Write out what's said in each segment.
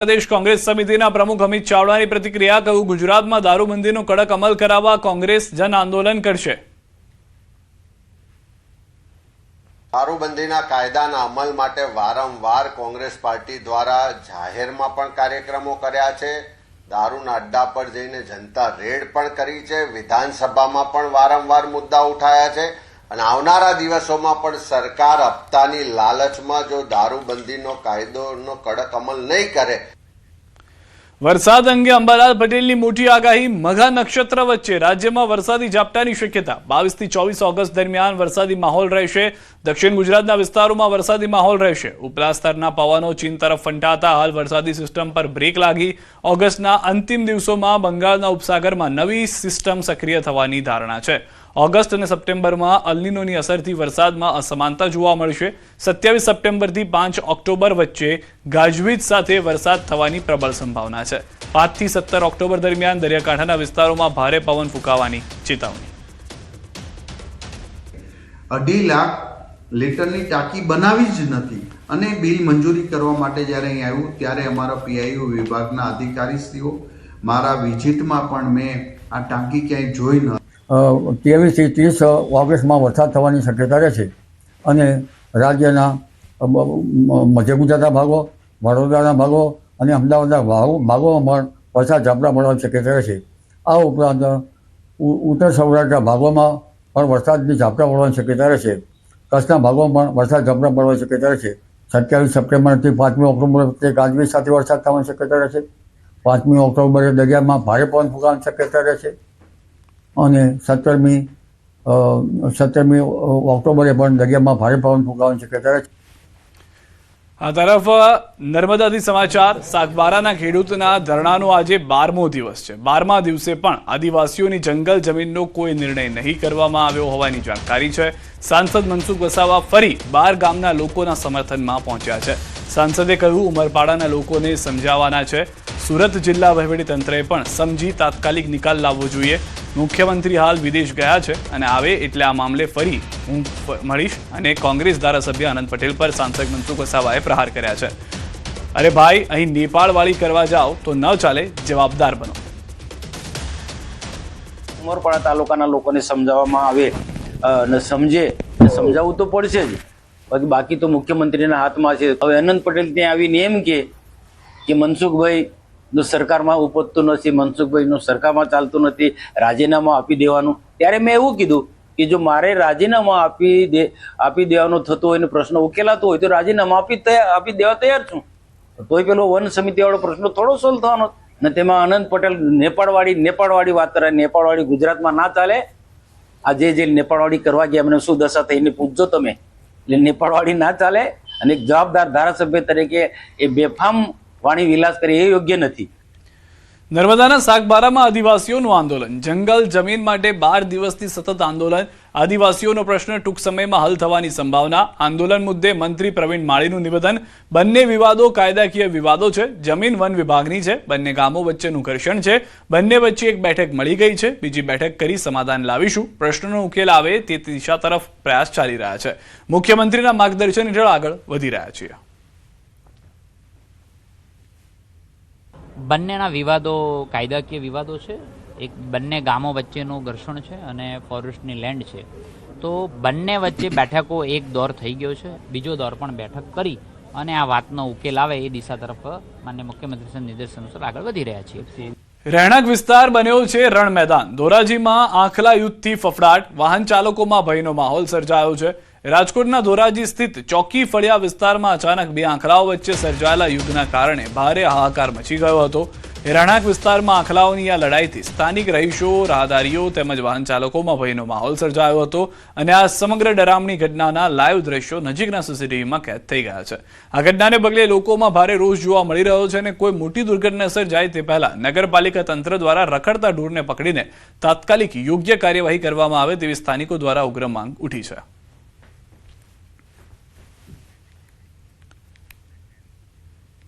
પ્રદેશ કોંગ્રેસ સમિતિના પ્રમુખ અમિત ચાવડાની પ્રતિક્રિયા। કહ્યું, ગુજરાતમાં દારૂબંધીનો કડક અમલ કરાવવા કોંગ્રેસ જન આંદોલન કરશે। દારૂબંધીના કાયદાના અમલ માટે વારંવાર કોંગ્રેસ પાર્ટી દ્વારા જાહેરમાં પણ કાર્યક્રમો કર્યા છે, દારૂના અડ્ડા પર જઈને જનતા રેડ પણ કરી છે, વિધાનસભામાં પણ વારંવાર મુદ્દા ઉઠાયા છે અને આવનારા દિવસોમાં પણ સરકાર હપ્તાની લાલચમાં જો દારૂબંધીનો કાયદોનો કડક અમલ નહીં કરે। વરસાદ અંગે અંબાલાલ પટેલની મોટી આગાહી। મઘા નક્ષત્ર વચ્ચે રાજ્યમાં વરસાદી ઝાપટાની શક્યતા। 22 થી 24 ઓગસ્ટ દરમિયાન વરસાદી માહોલ રહેશે। દક્ષિણ ગુજરાતના વિસ્તારોમાં વરસાદી માહોલ રહેશે। ઉપલા સ્તરના પવનો ચીન તરફ ફંટાતા હાલ વરસાદી સિસ્ટમ પર બ્રેક લાગી। ઓગસ્ટના અંતિમ દિવસોમાં બંગાળના ઉપસાગરમાં નવી સિસ્ટમ સક્રિય થવાની ધારણા છે। ઓગસ્ટ અને સપ્ટેમ્બરમાં અલ્નિનોની અસરથી વરસાદમાં અસમાનતા જોવા મળશે। 27 સપ્ટેમ્બરથી 5 ઓક્ટોબર વચ્ચે ગાજવીજ સાથે વરસાદ થવાની પ્રબળ સંભાવના છે। 5 થી 17 ઓક્ટોબર દરમિયાન દરિયાકાંઠાના વિસ્તારોમાં ભારે પવન ફૂંકાવાની ચેતવણી। 2.5 લાખ લીટરની ટાંકી બનાવી જ નથી અને બિલ મંજૂરી કરવા માટે જ્યારે અહીં આવ્યું ત્યારે અમારા પીઆઈઓ વિભાગના અધિકારીશ્રીઓ મારા વિઝિટમાં પણ મેં આ ટાંકી ક્યાંય જોઈ ન। 23 થી 30 ઓગસ્ટમાં વરસાદ થવાની શક્યતા રહેશે અને રાજ્યના મધ્ય ગુજરાતના ભાગો, વડોદરાના ભાગો અને અમદાવાદના ભાગોમાં પણ વરસાદ ઝાપટા પડવાની શક્યતા રહેશે। આ ઉપરાંત ઉત્તર સૌરાષ્ટ્રના ભાગોમાં પણ વરસાદની ઝાપટા પડવાની શક્યતા રહેશે। કચ્છના ભાગોમાં પણ વરસાદ ઝાપટા પડવાની શક્યતા રહેશે। 27 સપ્ટેમ્બરથી 5મી ઓક્ટોબર વચ્ચે ગાજવીજ સાથે વરસાદ થવાની શક્યતા રહેશે। 5મી ઓક્ટોબરે દરિયામાં ભારે પવન ફૂંકાવાની શક્યતા રહેશે અને 17મી ઓક્ટોબરે પણ દરિયામાં ભારે પવન ફૂંકાવાની શક્યતા રહેશે। આ તરફ નર્મદાથી સમાચાર। સાગબારાના ખેડૂતના ધરણાનો આજે 12મો દિવસ છે। 12મા દિવસે પણ આદિવાસીઓની જંગલ જમીનનો કોઈ નિર્ણય નહીં કરવામાં આવ્યો હોવાની જાણકારી છે। સાંસદ મનસુખ વસાવા ફરી 12 ગામના લોકોના સમર્થનમાં પહોંચ્યા છે। સાંસદે કહ્યું, ઉમરપાડાના લોકોને સમજાવવાના છે। સુરત જિલ્લા વહીવટીતંત્રએ પણ સમજી તાત્કાલિક નિકાલ લાવવો જોઈએ। મુખ્યમંત્રી હાલ વિદેશ ગયા છે અને આવે એટલે આ મામલે ફરી હું મળીશ અને કોંગ્રેસ ધારાસભ્ય આનંદ પટેલ પર સાંસદ મનસુખ વસાવાએ પ્રહાર કર્યા છે। અરે ભાઈ, અહીં નેપાળવાળી કરવા જાઓ તો ન ચાલે, જવાબદાર બનો। ઉમરપાડા તાલુકાના લોકોને સમજાવવામાં આવે અને સમજે, સમજાવવું તો પડશે જ, બાકી તો મુખ્યમંત્રીના હાથમાં છે। હવે આનંદ પટેલ ત્યાં આવીને એમ કે મનસુખભાઈ નું સરકારમાં ઉપજતું નથી, મનસુખભાઈનું સરકારમાં ચાલતું નથી, રાજીનામું આપી દેવાનું। ત્યારે મેં એવું કીધું કે જો મારે રાજીનામું આપી દેવાનું થતું હોય ને પ્રશ્ન ઉકેલાતો હોય તો રાજીનામું આપી દેવા તૈયાર છું। તોય પેલો વન સમિતિ વાળો પ્રશ્ન થોડો સોલ્વ થવાનો ને તેમાં આનંદ પટેલ નેપાળવાળી વાત કરે। નેપાળવાળી ગુજરાતમાં ના ચાલે। આ જે નેપાળવાળી કરવા ગયા મને શું દશા થઈ એને પૂછજો તમે। એટલે નેપાળવાળી ના ચાલે અને એક જવાબદાર ધારાસભ્ય તરીકે એ બેફામ વાણી વિલાસ કરે એ યોગ્ય નથી। નર્મદાના સાગબારામાં આદિવાસીઓનું આંદોલન। જંગલ જમીન માટે 12 દિવસથી સતત આંદોલન। આદિવાસીઓનો પ્રશ્ન ટૂંક સમયમાં હલ થવાની સંભાવના। આંદોલન મુદ્દે મંત્રી પ્રવીણ માળીનું નિવેદન। બંને વિવાદો કાયદાકીય વિવાદો છે। જમીન વન વિભાગની છે। બંને ગામો વચ્ચેનું ઘર્ષણ છે। બંને વચ્ચે એક બેઠક મળી ગઈ છે। બીજી બેઠક કરી સમાધાન લાવીશું। પ્રશ્નનો ઉકેલ આવે તે દિશા તરફ પ્રયાસ ચાલી રહ્યા છે। મુખ્યમંત્રીના માર્ગદર્શન હેઠળ આગળ વધી રહ્યા છીએ। બંનેના વિવાદો કાયદાકીય વિવાદો છે। એક બંને ગામો વચ્ચેનું ઘર્ષણ છે અને ફોરેસ્ટની લેન્ડ છે, તો બંને વચ્ચે બેઠકો એક દોર થઈ ગયો છે। બીજો દોર પણ બેઠક કરી અને આ વાતનો ઉકેલ આવે એ દિશા તરફ માનનીય મુખ્યમંત્રીના નિર્દેશ અનુસાર આગળ વધી રહ્યા છીએ। રહેણાંક વિસ્તાર બન્યો છે રણ મેદાન। ધોરાજીમાં આખલા યુદ્ધથી ફફડાટ। વાહન ચાલકોમાં ભયનો માહોલ સર્જાયો છે। રાજકોટના ધોરાજી સ્થિત ચોકી ફળિયા વિસ્તારમાં અચાનક બે આંખલાઓ વચ્ચે સર્જાયેલા યુદ્ધના કારણે ભારે હાહાકાર મચી ગયો હતો। રહેણાંક વિસ્તારમાં આંખલાઓની આ લડાઈથી સ્થાનિક રહીશો, રાહદારીઓ તેમજ વાહન ચાલકોમાં ભયનો માહોલ સર્જાયો હતો અને આ સમગ્ર ડરામણી ઘટનાના લાઈવ દ્રશ્યો નજીકના સીસીટીવીમાં કેદ થઈ ગયા છે। આ ઘટનાને પગલે લોકોમાં ભારે રોષ જોવા મળી રહ્યો છે અને કોઈ મોટી દુર્ઘટના સર્જાય તે પહેલા નગરપાલિકા તંત્ર દ્વારા રખડતા ઢોરને પકડીને તાત્કાલિક યોગ્ય કાર્યવાહી કરવામાં આવે તેવી સ્થાનિકો દ્વારા ઉગ્ર માંગ ઉઠી છે।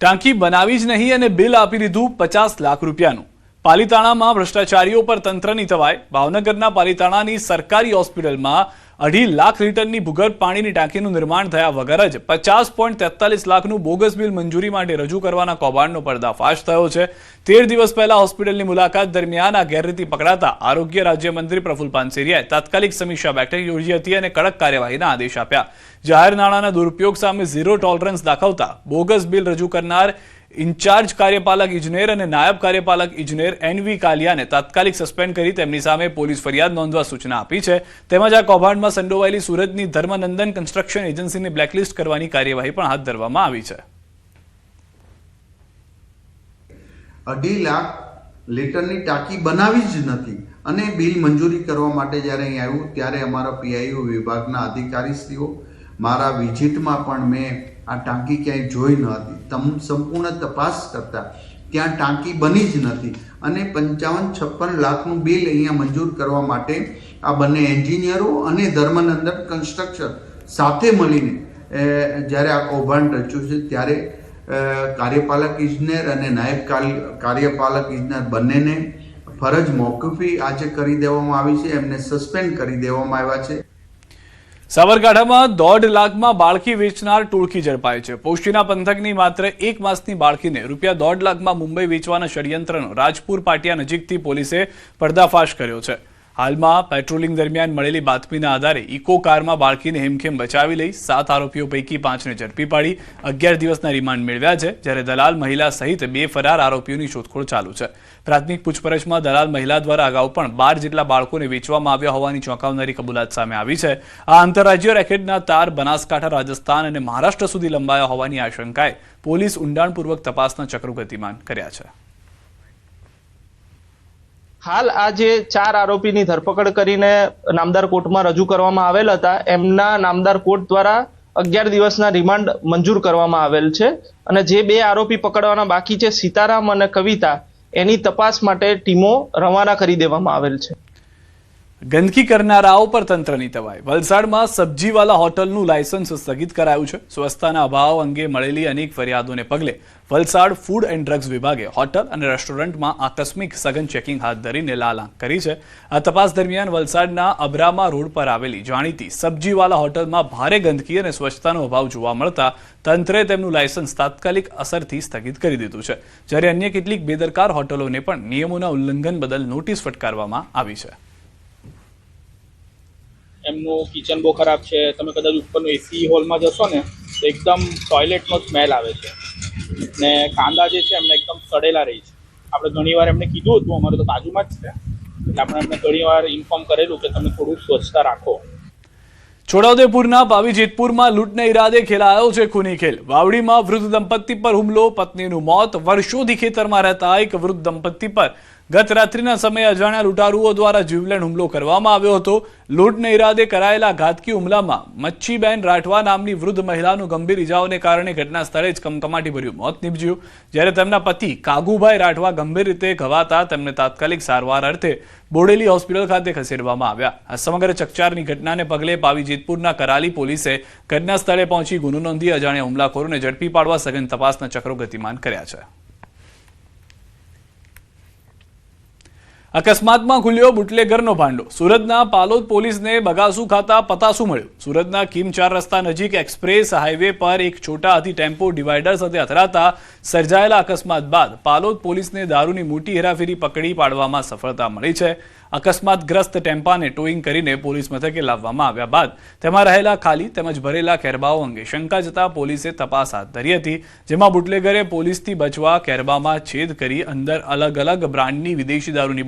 ટાંકી બનાવી જ નહીં અને બિલ આપી દીધું 50 લાખ રૂપિયાનું। પાલીતાણામાં ભ્રષ્ટાચારીઓ પર તંત્રની તવાઈ। ભાવનગરના પાલીતાણાની સરકારી હોસ્પિટલમાં 2.5 લાખ લીટરની ભૂગર્ભ પાણીની ટાંકીનું નિર્માણ થયા વગર જ 50.43 લાખનું બોગસ બિલ મંજૂરી માટે રજૂ કરવાના કૌભાંડનો પર્દાફાશ થયો છે. 13 દિવસ પહેલા હોસ્પિટલની મુલાકાત દરમિયાન આ ગેરરીતિ પકડાતા આરોગ્ય રાજ્યમંત્રી પ્રફુલ્લ પાનસેરિયાએ તાત્કાલિક સમીક્ષા બેઠક યોજી હતી અને કડક કાર્યવાહીના આદેશ આપ્યા. જાહેર નાણાંના દુરુપયોગ સામે ઝીરો ટોલરન્સ દાખવતા બોગસ બિલ રજૂ કરનાર ઇન્ચાર્જ કાર્યપાલક ઇજનેર અને નાયબ કાર્યપાલક ઇજનેર NV કાલિયાને તાત્કાલિક સસ્પેન્ડ કરી તેમની સામે પોલીસ ફરિયાદ નોંધવા સૂચના આપી છે. તેમજ આ કૌભાંડમાં સંડોવાયેલી સુરતની ધર્મનંદન કન્સ્ટ્રક્શન એજન્સીને બ્લેકલિસ્ટ કરવાની કાર્યવાહી પણ હાથ ધરવામાં આવી છે. 2.5 લાખ લીટરની ટાંકી બનાવી જ નથી અને બિલ મંજૂરી કરવા માટે જ્યારે અહીં આવ્યું ત્યારે અમારા PIO વિભાગના અધિકારીશ્રીઓ મારા વિઝિટમાં પણ મેં આ ટાંકી ક્યાંય જોઈ ન હતી. સંપૂર્ણ તપાસ કરતા ત્યાં ટાંકી બની જ નથી અને 55-56 લાખનું બિલ અહીંયા મંજૂર કરવા માટે આ બંને એન્જિનિયરો અને ધર્મનંદન કન્સ્ટ્રક્શન સાથે મળીને જ્યારે આ કૌભાંડ રચ્યું છે ત્યારે કાર્યપાલક ઇજનેર અને નાયબ કાર્યપાલક ઇજનેર બંનેને ફરજ મોકૂફી આજે કરી દેવામાં આવી છે. એમને સસ્પેન્ડ કરી દેવામાં આવ્યા છે. સાબરકાંઠામાં 1.5 લાખમાં બાળકી વેચનાર ટોળકી ઝડપાઈ છે. પોશીના પંથકની માત્ર 1 માસની બાળકીને ₹1.5 લાખમાં મુંબઈ વેચવાના ષડયંત્રનો રાજપુર પાટિયા નજીકથી પોલીસે પર્દાફાશ કર્યો છે. હાલમાં પેટ્રોલિંગ દરમિયાન મળેલી બાતમીના આધારે ઇકો કારમાં બાળકીને હેમખેમ બચાવી લઈ 7 આરોપીઓ પૈકી 5ને ઝડપી પાડી 11 દિવસના રિમાન્ડ મેળવ્યા છે. જ્યારે દલાલ મહિલા સહિત 2 ફરાર આરોપીઓની શોધખોળ ચાલુ છે. પ્રાથમિક પૂછપરછમાં દલાલ મહિલા દ્વારા અગાઉ પણ 12 જેટલા બાળકોને વેચવામાં આવ્યા હોવાની ચોંકાવનારી કબૂલાત સામે આવી છે. આ આંતરરાજ્ય રેકેટના તાર બનાસકાંઠા, રાજસ્થાન અને મહારાષ્ટ્ર સુધી લંબાયા હોવાની આશંકાએ પોલીસ ઊંડાણપૂર્વક તપાસના ચક્રો ગતિમાન કર્યા છે. હાલ આ જે 4 આરોપીની ધરપકડ કરીને નામદાર કોર્ટમાં રજૂ કરવામાં આવેલ હતા એમના નામદાર કોર્ટ દ્વારા 11 દિવસના રિમાન્ડ મંજૂર કરવામાં આવેલ છે અને જે 2 આરોપી પકડવાના બાકી છે, સીતારામ અને કવિતા, એની તપાસ માટે ટીમો રવાના કરી દેવામાં આવેલ છે. ગંદકી કરનારાઓ પર તંત્રની તવાઈ. વલસાડમાં સબ્જીવાલા હોટલનું લાયસન્સ સ્થગિત કરાયું છે. સ્વચ્છતાના અભાવ અંગે મળેલી અનેક ફરિયાદોને પગલે વલસાડ ફૂડ એન્ડ ડ્રગ્સ વિભાગે હોટલ અને રેસ્ટોરન્ટમાં આકસ્મિક સઘન ચેકિંગ હાથ ધરીને લાલ આંખ કરી છે. આ તપાસ દરમિયાન વલસાડના અબ્રામા રોડ પર આવેલી જાણીતી સબ્જીવાલા હોટલમાં ભારે ગંદકી અને સ્વચ્છતાનો અભાવ જોવા મળતા તંત્રે તેમનું લાયસન્સ તાત્કાલિક અસરથી સ્થગિત કરી દીધું છે. જ્યારે અન્ય કેટલીક બેદરકાર હોટલોને પણ નિયમોના ઉલ્લંઘન બદલ નોટિસ ફટકારવામાં આવી છે. એમનું કિચન બહુ ખરાબ છે. તમે કદાચ ઉપરનું એસી હોલમાં જશો ને તો એકદમ ટોયલેટનો સ્મેલ આવે છે ને કાંદા જે છે એમને એકદમ સડેલા રહી છે. આપણે ઘણીવાર એમને કીધું હતું, અમારે તો બાજુમાં જ છે, એટલે આપણે એમને ઘણીવાર ઇન્ફોર્મ કરેલું કે તમે થોડુંક સ્વચ્છતા રાખો. છોટાઉદેપુરના પાવી જેતપુરમાં લૂંટના ઈરાદે ખેલાયો છે ખૂની ખેલ. વાવડીમાં વૃદ્ધ દંપતી પર હુમલો, પત્નીનું મોત. વર્ષોથી ખેતરમાં રહેતા એક વૃદ્ધ દંપતી પર ગત રાત્રિના સમયે અજાણ્યા લૂંટારુઓ દ્વારા જીવલેણ હુમલો કરવામાં આવ્યો હતો. લૂંટના ઈરાદે કરાયેલા ઘાતકી હુમલામાં મચ્છીબેન રાઠવા નામની વૃદ્ધ મહિલાનું ગંભીર ઇજાઓને કારણે ઘટના સ્થળે જ કમકમાટીભર્યું મોત નીપજ્યું. જ્યારે તેમના પતિ કાગુભાઈ રાઠવા ગંભીર રીતે ઘવાતા તેમને તાત્કાલિક સારવાર અર્થે બોડેલી હોસ્પિટલ ખાતે ખસેડવામાં આવ્યા. આ સમગ્ર ચકચારની ઘટનાને પગલે પાવી જેતપુરના કરાલી પોલીસે ઘટના સ્થળે પહોંચી ગુનો નોંધી અજાણ્યા હુમલાખોરોને ઝડપી પાડવા સઘન તપાસના ચક્રો ગતિમાન કર્યા છે. અકસ્માતમાં ખુલ્યો બુટલેગરનો ભાંડો. સુરતના પાલોદ પોલીસને બગાસું ખાતા પતાસું મળ્યું. સુરતના કિમ 4 રસ્તા નજીક એક્સપ્રેસ હાઈવે પર એક છોટા હાથી ટેમ્પો ડિવાઈડર સાથે અથડાતા સર્જાયેલા અકસ્માત બાદ પાલોદ પોલીસને દારૂની મોટી હેરાફેરી પકડી પાડવામાં સફળતા મળી છે. અકસ્માતગ્રસ્ત ટેમ્પાને ટોઈંગ કરીને પોલીસ મથકે લાવવામાં આવ્યા બાદ તેમાં રહેલા ખાલી તેમજ ભરેલા કેરબાઓ અંગે શંકા જતા પોલીસે તપાસ હાથ ધરી હતી. જેમાં બુટલેગરે પોલીસથી બચવા કેરબામાં છેદ કરી અંદર અલગ અલગ બ્રાન્ડની વિદેશી દારૂની